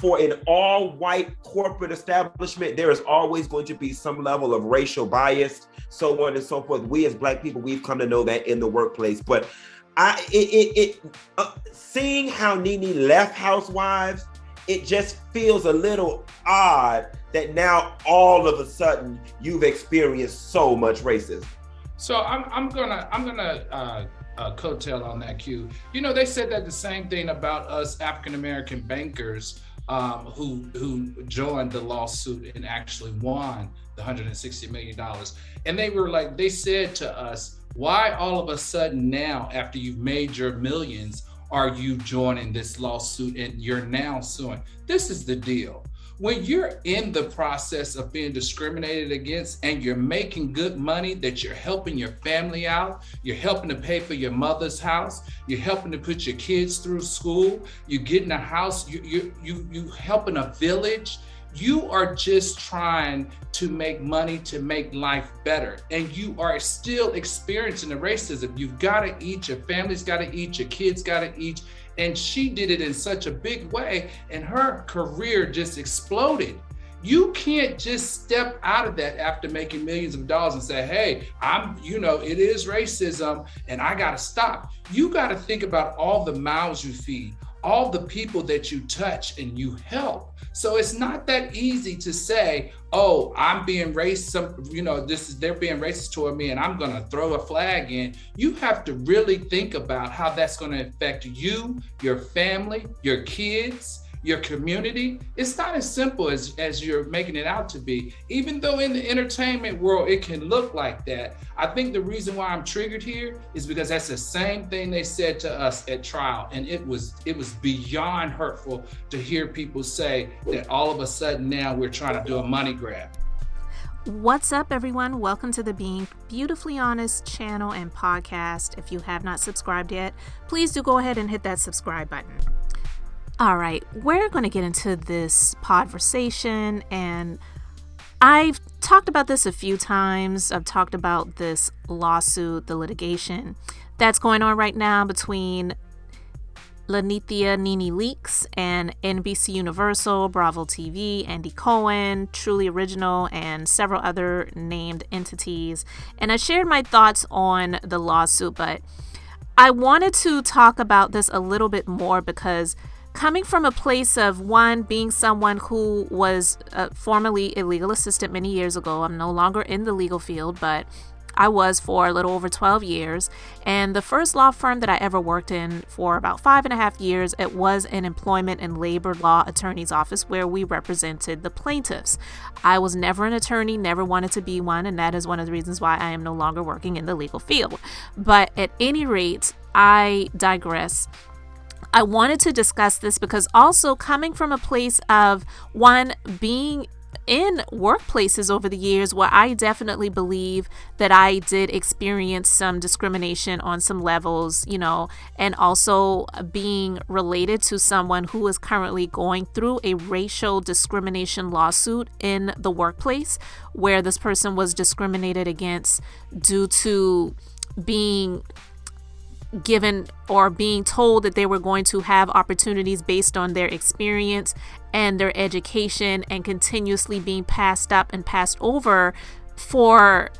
for an all-white corporate establishment, there is always going to be some level of racial bias, so on and so forth. We as Black people, we've come to know that in the workplace. But seeing how Nene left Housewives, it just feels a little odd that now all of a sudden you've experienced so much racism. So I'm gonna coattail on that, Q. You know, they said that the same thing about us African American bankers who joined the lawsuit and actually won the $160 million. And they said to us, why all of a sudden now, after you've made your millions, are you joining this lawsuit and you're now suing? This is the deal. When you're in the process of being discriminated against and you're making good money, that you're helping your family out, you're helping to pay for your mother's house, you're helping to put your kids through school, you're getting a house, you helping a village, you are just trying to make money to make life better. And you are still experiencing the racism. You've got to eat, your family's got to eat, your kids got to eat. And she did it in such a big way, and her career just exploded. You can't just step out of that after making millions of dollars and say, hey, it is racism and I got to stop. You got to think about all the mouths you feed, all the people that you touch and you help. So it's not that easy to say, oh, I'm being racist, they're being racist toward me and I'm gonna throw a flag in. You have to really think about how that's gonna affect you, your family, your kids, your community. It's not as simple as you're making it out to be. Even though in the entertainment world, it can look like that. I think the reason why I'm triggered here is because that's the same thing they said to us at trial. And it was beyond hurtful to hear people say that all of a sudden now we're trying to do a money grab. What's up, everyone? Welcome to the Being Beautifully Honest channel and podcast. If you have not subscribed yet, please do go ahead and hit that subscribe button. All right, we're going to get into this podversation, and I've talked about this a few times. I've talked about this lawsuit, the litigation that's going on right now between Lanithia Nene Leakes and NBC Universal, Bravo TV, Andy Cohen, Truly Original, and several other named entities. And I shared my thoughts on the lawsuit, but I wanted to talk about this a little bit more because coming from a place of one, being someone who was formerly a legal assistant many years ago, I'm no longer in the legal field, but I was for a little over 12 years. And the first law firm that I ever worked in for about 5.5 years, it was an employment and labor law attorney's office where we represented the plaintiffs. I was never an attorney, never wanted to be one, and that is one of the reasons why I am no longer working in the legal field. But at any rate, I digress. I wanted to discuss this because also coming from a place of one, being in workplaces over the years where I definitely believe that I did experience some discrimination on some levels, and also being related to someone who is currently going through a racial discrimination lawsuit in the workplace where this person was discriminated against due to being given or being told that they were going to have opportunities based on their experience and their education, and continuously being passed up and passed over for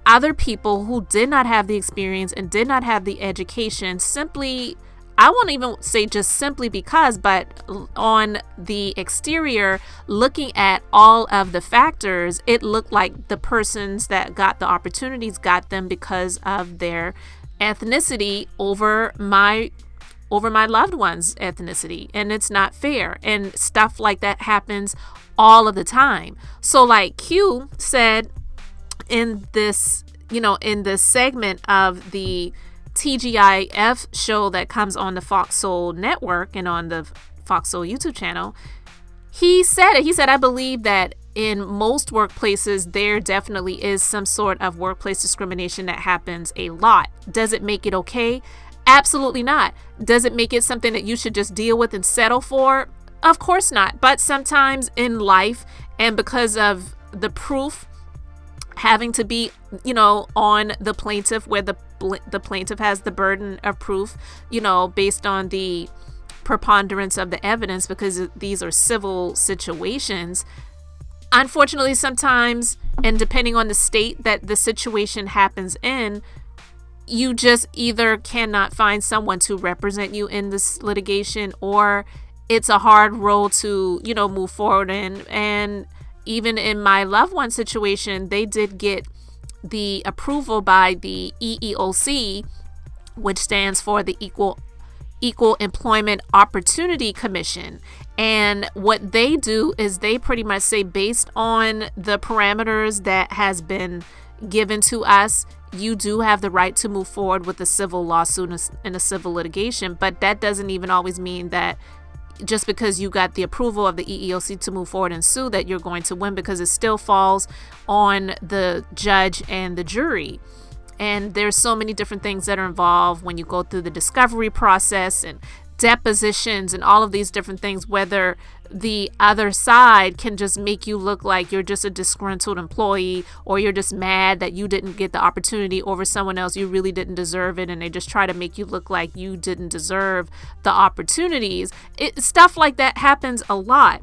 other people who did not have the experience and did not have the education. Simply, I won't even say just simply because, but on the exterior, looking at all of the factors, it looked like the persons that got the opportunities got them because of their ethnicity over my loved one's ethnicity, and it's not fair, and stuff like that happens all of the time. So like Q said in this segment of the TGIF show that comes on the Fox Soul network and on the Fox Soul YouTube channel, he said I believe that in most workplaces, there definitely is some sort of workplace discrimination that happens a lot. Does it make it okay? Absolutely not. Does it make it something that you should just deal with and settle for? Of course not. But sometimes in life, and because of the proof having to be, on the plaintiff, where the plaintiff has the burden of proof, based on the preponderance of the evidence because these are civil situations. Unfortunately, sometimes, and depending on the state that the situation happens in, you just either cannot find someone to represent you in this litigation, or it's a hard role to, move forward in. And even in my loved one situation, they did get the approval by the EEOC, which stands for the Equal Employment Opportunity Commission. And what they do is they pretty much say, based on the parameters that has been given to us, you do have the right to move forward with a civil lawsuit in a civil litigation. But that doesn't even always mean that just because you got the approval of the EEOC to move forward and sue that you're going to win, because it still falls on the judge and the jury. And there's so many different things that are involved when you go through the discovery process and depositions and all of these different things, whether the other side can just make you look like you're just a disgruntled employee, or you're just mad that you didn't get the opportunity over someone else, you really didn't deserve it, and they just try to make you look like you didn't deserve the opportunities. Stuff like that happens a lot.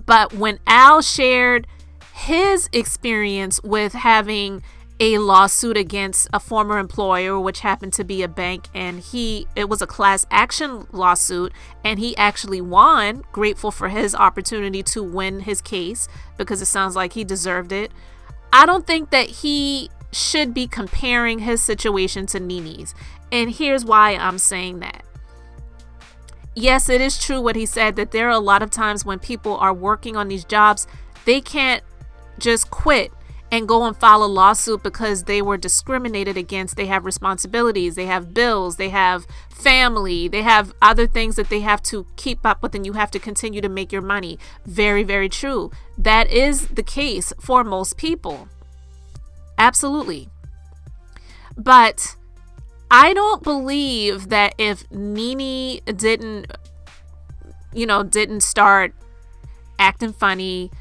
But when Al shared his experience with having a lawsuit against a former employer, which happened to be a bank, and it was a class action lawsuit, and he actually won. Grateful for his opportunity to win his case, because it sounds like he deserved it. I don't think that he should be comparing his situation to Nene's, and here's why I'm saying that. Yes, it is true what he said, that there are a lot of times when people are working on these jobs, they can't just quit and go and file a lawsuit because they were discriminated against. They have responsibilities, they have bills, they have family, they have other things that they have to keep up with, and you have to continue to make your money. Very, very true. That is the case for most people. Absolutely. But I don't believe that if Nene didn't start acting funny,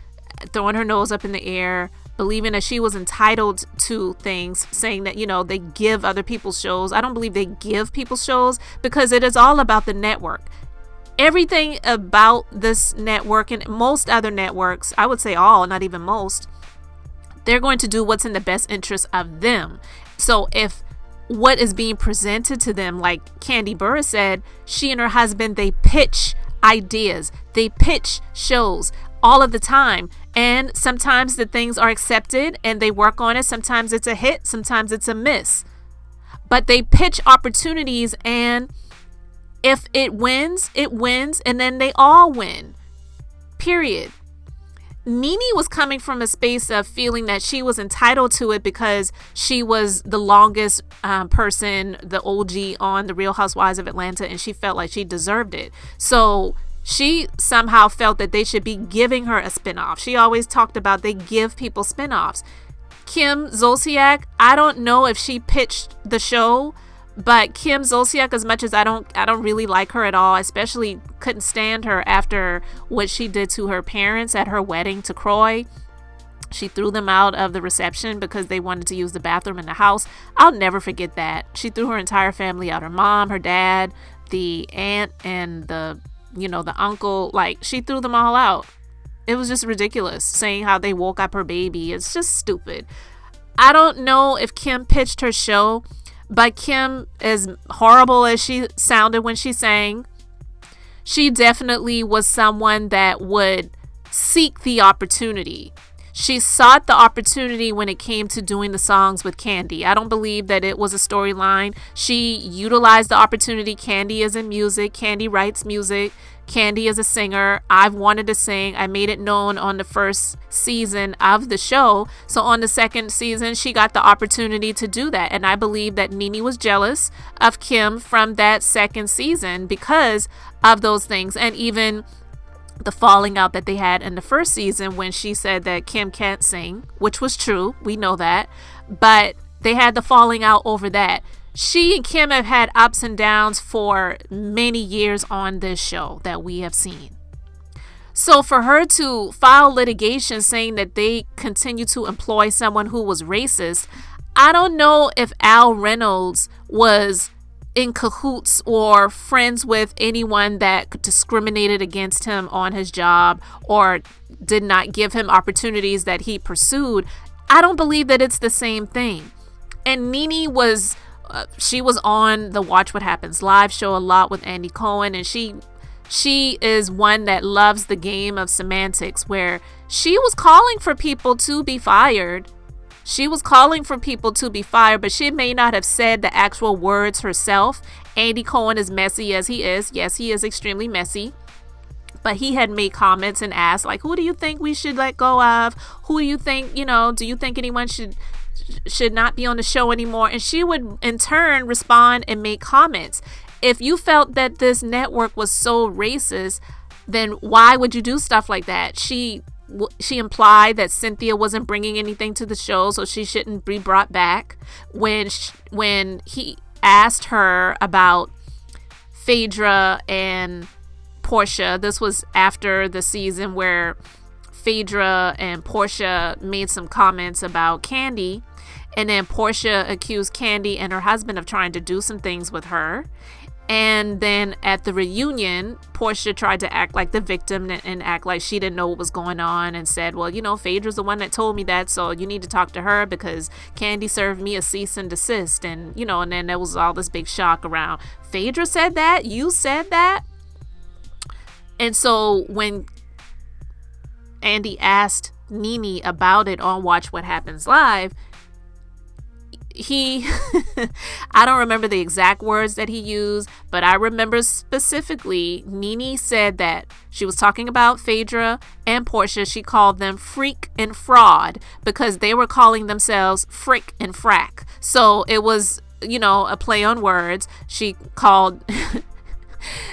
throwing her nose up in the air, believing that she was entitled to things, saying that, they give other people shows. I don't believe they give people shows, because it is all about the network. Everything about this network and most other networks, I would say all, not even most, they're going to do what's in the best interest of them. So if what is being presented to them, like Candy Burris said, she and her husband, they pitch ideas, they pitch shows all of the time. And sometimes the things are accepted and they work on it. Sometimes it's a hit, sometimes it's a miss. But they pitch opportunities, and if it wins, and then they all win. Period. Nene was coming from a space of feeling that she was entitled to it because she was the longest person, the OG on The Real Housewives of Atlanta, and she felt like she deserved it. So she somehow felt that they should be giving her a spinoff. She always talked about they give people spinoffs. Kim Zolciak, I don't know if she pitched the show, but Kim Zolciak, as much as I don't really like her at all, especially couldn't stand her after what she did to her parents at her wedding to Croy. She threw them out of the reception because they wanted to use the bathroom in the house. I'll never forget that. She threw her entire family out, her mom, her dad, the aunt, and the uncle. Like, she threw them all out. It was just ridiculous, saying how they woke up her baby. It's just stupid. I don't know if Kim pitched her show, but Kim, as horrible as she sounded when she sang, she definitely was someone that would seek the opportunity. She sought the opportunity when it came to doing the songs with Candy. I don't believe that it was a storyline. She utilized the opportunity. Candy is in music. Candy writes music. Candy is a singer. I've wanted to sing. I made it known on the first season of the show. So on the second season, she got the opportunity to do that. And I believe that Nene was jealous of Kim from that second season because of those things. And even the falling out that they had in the first season when she said that Kim can't sing, which was true. We know that. But they had the falling out over that. She and Kim have had ups and downs for many years on this show that we have seen. So for her to file litigation saying that they continue to employ someone who was racist, I don't know if Al Reynolds was in cahoots or friends with anyone that discriminated against him on his job or did not give him opportunities that he pursued, I don't believe that it's the same thing. And Nene was, she was on the Watch What Happens Live show a lot with Andy Cohen, and she is one that loves the game of semantics, where she was calling for people to be fired. She was calling for people to be fired, but she may not have said the actual words herself. Andy Cohen, as messy as he is, yes, he is extremely messy, but he had made comments and asked, like, who do you think we should let go of? Who do you think, do you think anyone should not be on the show anymore? And she would in turn respond and make comments. If you felt that this network was so racist, then why would you do stuff like that? She implied that Cynthia wasn't bringing anything to the show, so she shouldn't be brought back. When he asked her about Phaedra and Portia, this was after the season where Phaedra and Portia made some comments about Candy, and then Portia accused Candy and her husband of trying to do some things with her. And then at the reunion, Portia tried to act like the victim and act like she didn't know what was going on, and said, well, Phaedra's the one that told me that, so you need to talk to her because Candy served me a cease and desist. And, and then there was all this big shock around, Phaedra said that? You said that? And so when Andy asked Nene about it on Watch What Happens Live, I don't remember the exact words that he used, but I remember specifically Nene said that she was talking about Phaedra and Portia. She called them freak and fraud because they were calling themselves frick and frack. So it was, a play on words. She called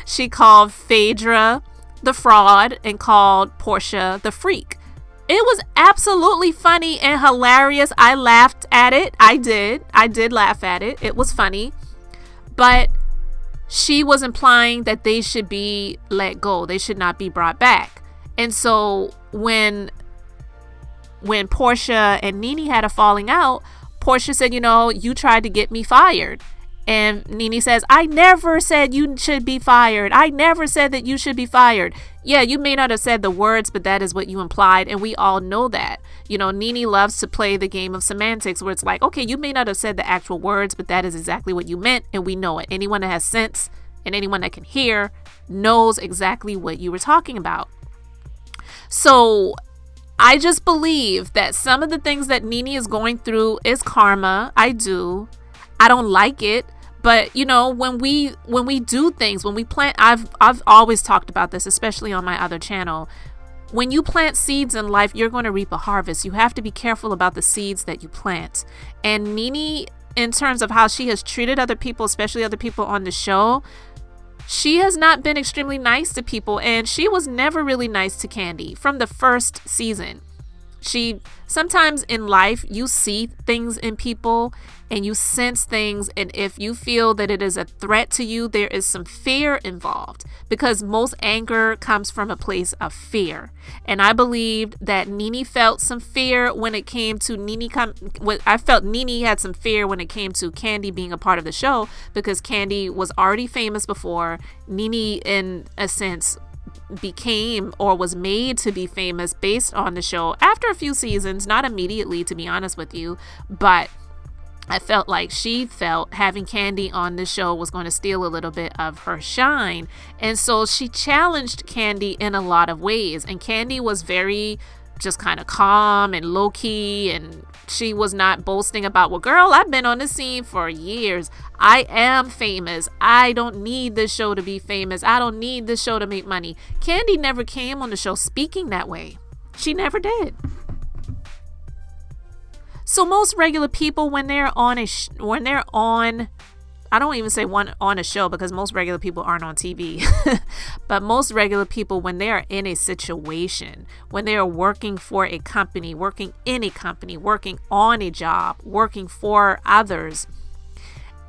Phaedra the fraud and called Portia the freak. It was absolutely funny and hilarious. I laughed at it. I did laugh at it. It was funny. But she was implying that they should be let go. They should not be brought back. And so when Portia and Nene had a falling out, Portia said, you tried to get me fired. And Nene says, I never said you should be fired. I never said that you should be fired. Yeah, you may not have said the words, but that is what you implied. And we all know that. Nene loves to play the game of semantics where it's like, okay, you may not have said the actual words, but that is exactly what you meant. And we know it. Anyone that has sense and anyone that can hear knows exactly what you were talking about. So I just believe that some of the things that Nene is going through is karma. I do. I don't like it, but when we do things, when we plant, I've always talked about this, especially on my other channel. When you plant seeds in life, you're going to reap a harvest. You have to be careful about the seeds that you plant. And Nene, in terms of how she has treated other people, especially other people on the show, she has not been extremely nice to people, and she was never really nice to Candy from the first season. Sometimes in life, you see things in people and you sense things, and if you feel that it is a threat to you, there is some fear involved, because most anger comes from a place of fear. And I believed that Nene felt some fear when it came to I felt Nene had some fear when it came to Candy being a part of the show, because Candy was already famous before. Nene, in a sense, became or was made to be famous based on the show after a few seasons, not immediately, to be honest with you, but I felt like she felt having Candy on the show was going to steal a little bit of her shine. And so she challenged Candy in a lot of ways. And Candy was very just kind of calm and low key. And she was not boasting about, well, girl, I've been on the scene for years. I am famous. I don't need this show to be famous. I don't need this show to make money. Candy never came on the show speaking that way. She never did. So most regular people, when they're on, I don't even say on a show, because most regular people aren't on TV, but most regular people, when they are in a situation, when they are working for a company, working in a company, working on a job, working for others,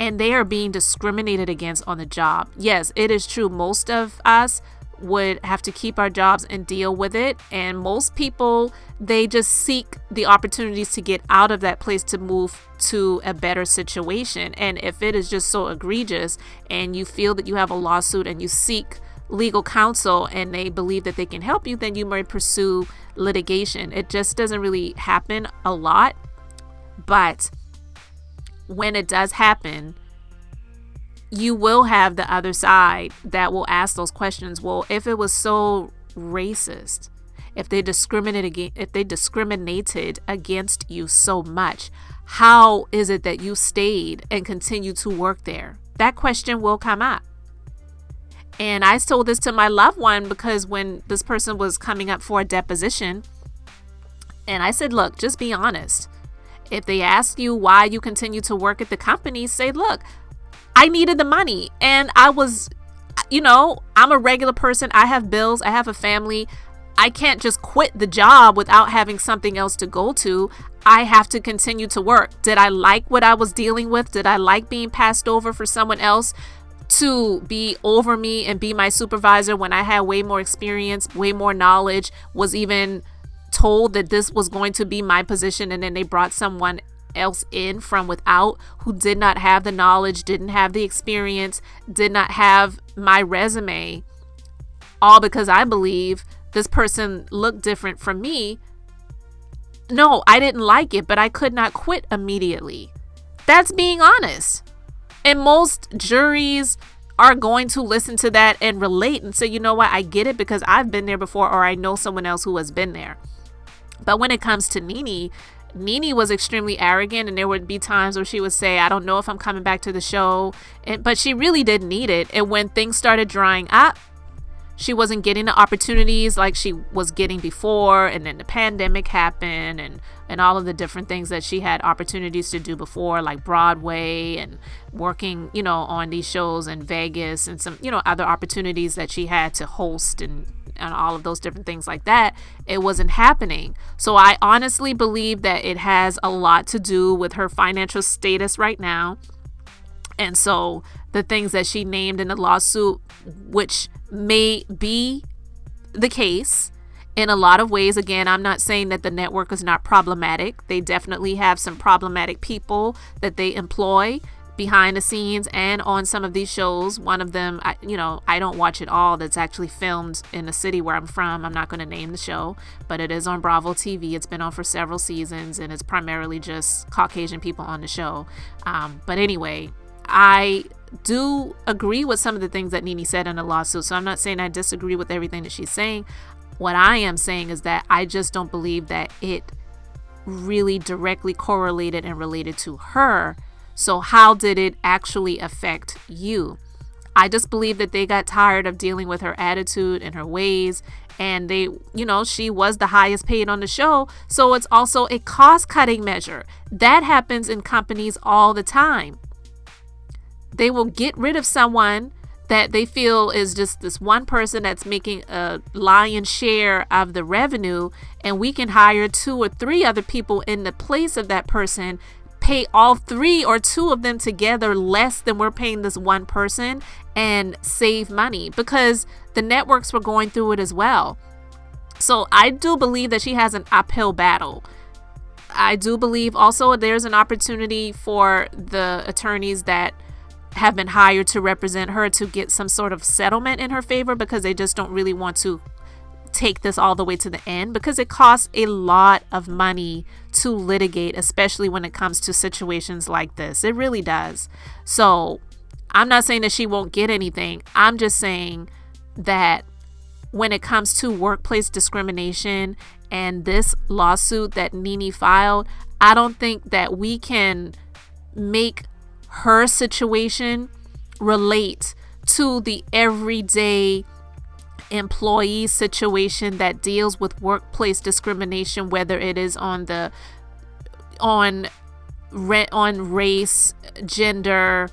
and they are being discriminated against on the job. Yes, it is true. Most of us, would have to keep our jobs and deal with it. And most people, they just seek the opportunities to get out of that place to move to a better situation. And if it is just so egregious and you feel that you have a lawsuit and you seek legal counsel and they believe that they can help you, then you might pursue litigation. It just doesn't really happen a lot. But when it does happen, you will have the other side that will ask those questions. Well, if it was so racist, if they discriminated against you so much, how is it that you stayed and continued to work there? That question will come up. And I told this to my loved one because when this person was coming up for a deposition, and I said, look, just be honest. If they ask you why you continue to work at the company, say, look, I needed the money and I was, I'm a regular person. I have bills. I have a family. I can't just quit the job without having something else to go to. I have to continue to work. Did I like what I was dealing with? Did I like being passed over for someone else to be over me and be my supervisor when I had way more experience, way more knowledge, was even told that this was going to be my position, and then they brought someone else in from without who did not have the knowledge, didn't have the experience, did not have my resume, all because I believe this person looked different from me. No, I didn't like it, but I could not quit immediately. That's being honest. And most juries are going to listen to that and relate and say, you know what, I get it because I've been there before, or I know someone else who has been there. But when it comes to Nene was extremely arrogant, and there would be times where she would say, I don't know if I'm coming back to the show. But she really didn't need it. And when things started drying up, she wasn't getting the opportunities like she was getting before. And then the pandemic happened and all of the different things that she had opportunities to do before, like Broadway and working, on these shows in Vegas and some, other opportunities that she had to host and all of those different things like that. It wasn't happening. So I honestly believe that it has a lot to do with her financial status right now. And so the things that she named in the lawsuit, which may be the case in a lot of ways. Again, I'm not saying that the network is not problematic. They definitely have some problematic people that they employ behind the scenes and on some of these shows. One of them, I don't watch it all. That's actually filmed in the city where I'm from. I'm not going to name the show, but it is on Bravo TV. It's been on for several seasons, and it's primarily just Caucasian people on the show. But anyway, I do agree with some of the things that Nene said in the lawsuit. So I'm not saying I disagree with everything that she's saying. What I am saying is that I just don't believe that it really directly correlated and related to her. So how did it actually affect you? I just believe that they got tired of dealing with her attitude and her ways. And they, she was the highest paid on the show. So it's also a cost-cutting measure. That happens in companies all the time. They will get rid of someone that they feel is just this one person that's making a lion's share of the revenue, and we can hire 2 or 3 other people in the place of that person, pay all 3 or 2 of them together less than we're paying this one person, and save money, because the networks were going through it as well. So I do believe that she has an uphill battle. I do believe also there's an opportunity for the attorneys that have been hired to represent her to get some sort of settlement in her favor, because they just don't really want to take this all the way to the end, because it costs a lot of money to litigate, especially when it comes to situations like this. It really does. So I'm not saying that she won't get anything. I'm just saying that when it comes to workplace discrimination and this lawsuit that Nene filed, I don't think that we can make her situation relate to the everyday employee situation that deals with workplace discrimination, whether it is on race, gender,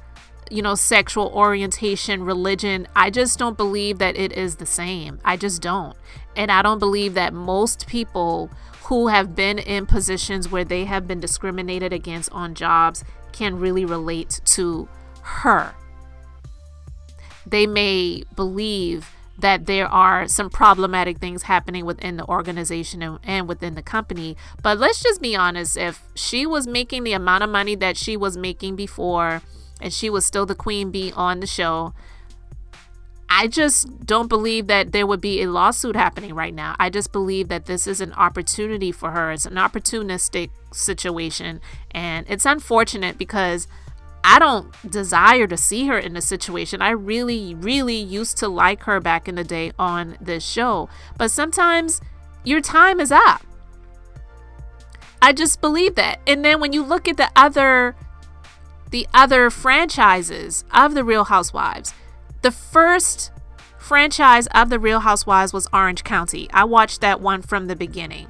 sexual orientation, religion. I just don't believe that it is the same. I just don't. And I don't believe that most people who have been in positions where they have been discriminated against on jobs can really relate to her. They may believe that there are some problematic things happening within the organization and within the company. But let's just be honest, if she was making the amount of money that she was making before and she was still the queen bee on the show, I just don't believe that there would be a lawsuit happening right now. I just believe that this is an opportunity for her. It's an opportunistic situation, and it's unfortunate because I don't desire to see her in this situation. I really, really used to like her back in the day on this show. But sometimes your time is up. I just believe that. And then when you look at the other franchises of the Real Housewives, the first franchise of the Real Housewives was Orange County. I watched that one from the beginning.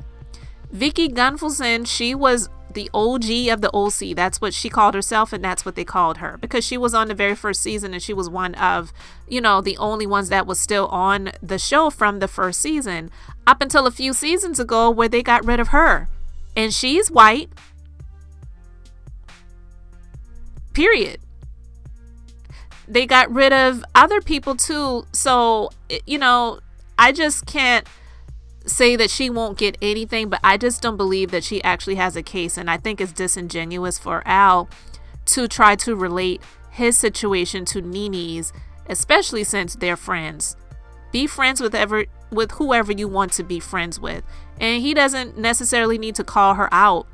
Vicky Gunvalson, she was the OG of the OC. That's what she called herself, and that's what they called her, because she was on the very first season and she was one of, the only ones that was still on the show from the first season, up until a few seasons ago where they got rid of her. And she's white. Period. They got rid of other people too. So, I just can't say that she won't get anything, but I just don't believe that she actually has a case. And I think it's disingenuous for Al to try to relate his situation to Nene's, especially since they're friends. Be friends with whoever you want to be friends with. And he doesn't necessarily need to call her out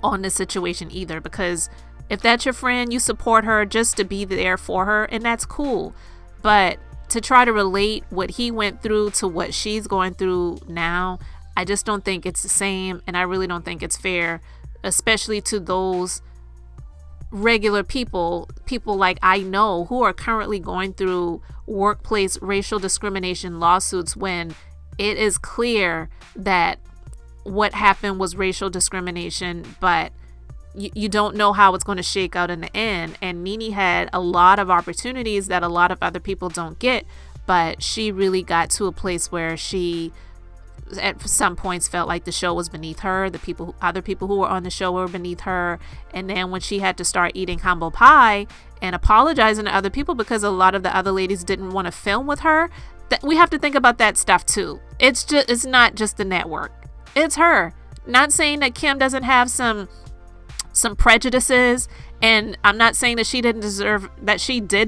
on this situation either, because if that's your friend, you support her just to be there for her, and that's cool. But to try to relate what he went through to what she's going through now, I just don't think it's the same, and I really don't think it's fair, especially to those regular people like I know who are currently going through workplace racial discrimination lawsuits, when it is clear that what happened was racial discrimination, but you don't know how it's going to shake out in the end. And Nene had a lot of opportunities that a lot of other people don't get, but she really got to a place where she at some points felt like the show was beneath her. Other people who were on the show were beneath her. And then when she had to start eating humble pie and apologizing to other people because a lot of the other ladies didn't want to film with her, we have to think about that stuff too. It's not just the network. It's her. Not saying that Kim doesn't have some prejudices, and I'm not saying that she did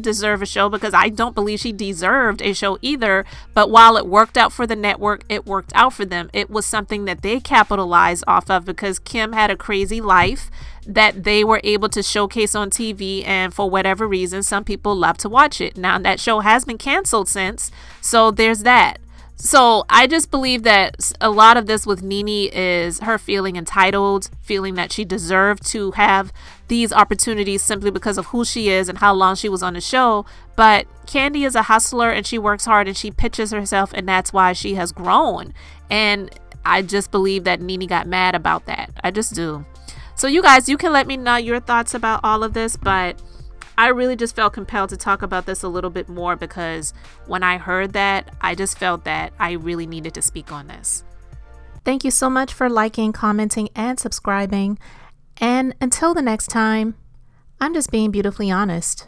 deserve a show, because I don't believe she deserved a show either. But while it worked out for the network, it worked out for them. It was something that they capitalized off of, because Kim had a crazy life that they were able to showcase on TV, and for whatever reason, some people love to watch it. Now that show has been canceled since, so there's that. So I just believe that a lot of this with Nene is her feeling entitled, feeling that she deserved to have these opportunities simply because of who she is and how long she was on the show. But Kandi is a hustler, and she works hard, and she pitches herself, and that's why she has grown. And I just believe that Nene got mad about that. I just do. So you guys, you can let me know your thoughts about all of this, but I really just felt compelled to talk about this a little bit more, because when I heard that, I just felt that I really needed to speak on this. Thank you so much for liking, commenting, and subscribing. And until the next time, I'm just being beautifully honest.